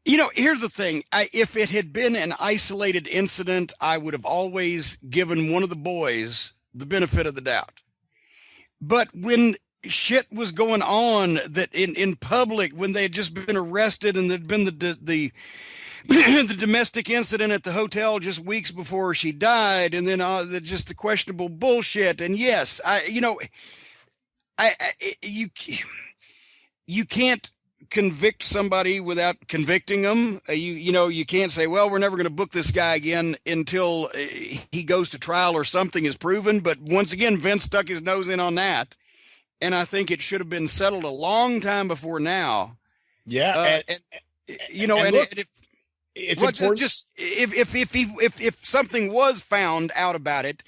Here's the thing. If it had been an isolated incident, I would have always given one of the boys the benefit of the doubt. But when shit was going on that in public, when they had just been arrested and there'd been the domestic incident at the hotel just weeks before she died, and then just the questionable bullshit. And yes, you can't convict somebody without convicting them. You can't say, well, we're never going to book this guy again until he goes to trial or something is proven. But once again, Vince stuck his nose in on that, and I think it should have been settled a long time before now. Yeah, And and and look, if it's what important. just if something was found out about it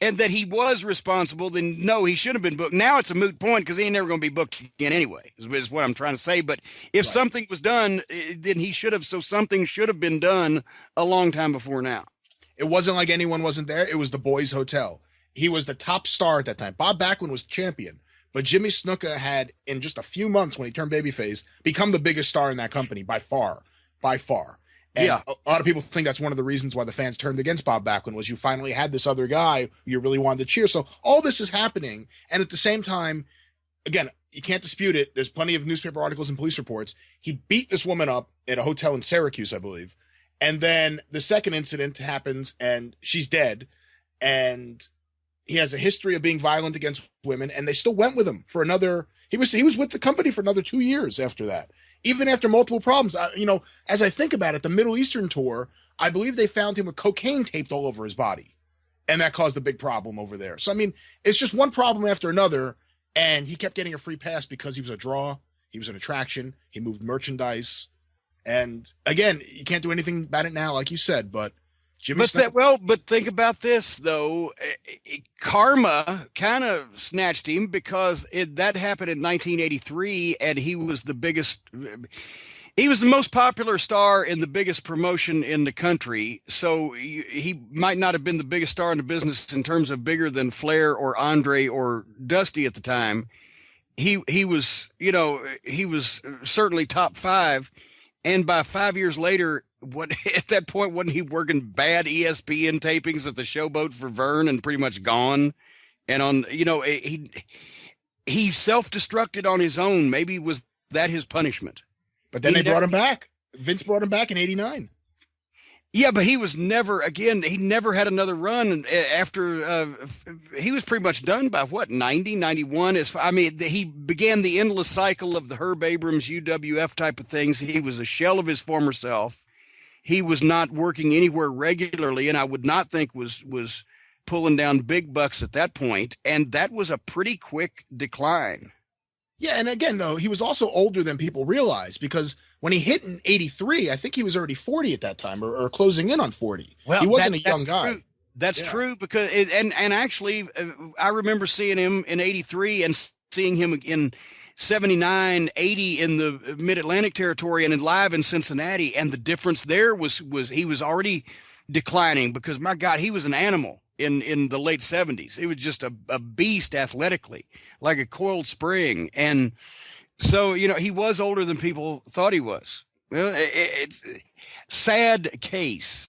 and that he was responsible, then no, he should have been booked. Now it's a moot point because he ain't never going to be booked again anyway, is what I'm trying to say. But if Right. something was done, then he should have. So something should have been done a long time before now. It wasn't like anyone wasn't there. It was the boys' hotel. He was the top star at that time. Bob Backlund was champion, but Jimmy Snuka had, in just a few months when he turned babyface, become the biggest star in that company by far, by far. And Yeah. a lot of people think that's one of the reasons why the fans turned against Bob Backlund was you finally had this other guy you really wanted to cheer. So all this is happening, and at the same time, again, you can't dispute it. There's plenty of newspaper articles and police reports. He beat this woman up at a hotel in Syracuse, I believe. And then the second incident happens and she's dead. And he has a history of being violent against women, and they still went with him for another. He was with the company for another 2 years after that, even after multiple problems. As I think about it, the Middle Eastern tour, I believe they found him with cocaine taped all over his body, and that caused a big problem over there. So I mean, it's just one problem after another, and he kept getting a free pass because he was a draw, he was an attraction, he moved merchandise, and again, you can't do anything about it now, like you said, but Jimmy Snuka. But think about this though. Karma kind of snatched him because that happened in 1983, and he was the biggest. He was the most popular star in the biggest promotion in the country. So he might not have been the biggest star in the business in terms of bigger than Flair or Andre or Dusty at the time. He was, he was certainly top five. And by 5 years later, what at that point wasn't he working bad ESPN tapings at the Showboat for Vern and pretty much gone? And he self-destructed on his own. Maybe was that his punishment? But then He they brought never, him back. Vince brought him back in '89. yeah, but he was never again. He never had another run after he was pretty much done by what 90, 91. He began the endless cycle of the Herb Abrams UWF type of things. He was a shell of his former self. He was not working anywhere regularly, and I would not think was pulling down big bucks at that point. And that was a pretty quick decline. Yeah, and again, though, he was also older than people realize because when he hit in '83, I think he was already 40 at that time, or closing in on 40. Well, He wasn't a young that's guy. true. That's Yeah. true because and actually, I remember seeing him in '83 and seeing him in 79, 80 in the Mid Atlantic territory and in live in Cincinnati, and the difference there was he was already declining because my God, he was an animal in the late '70s. He was just a beast athletically, like a coiled spring, and so he was older than people thought he was. Well, it's sad case.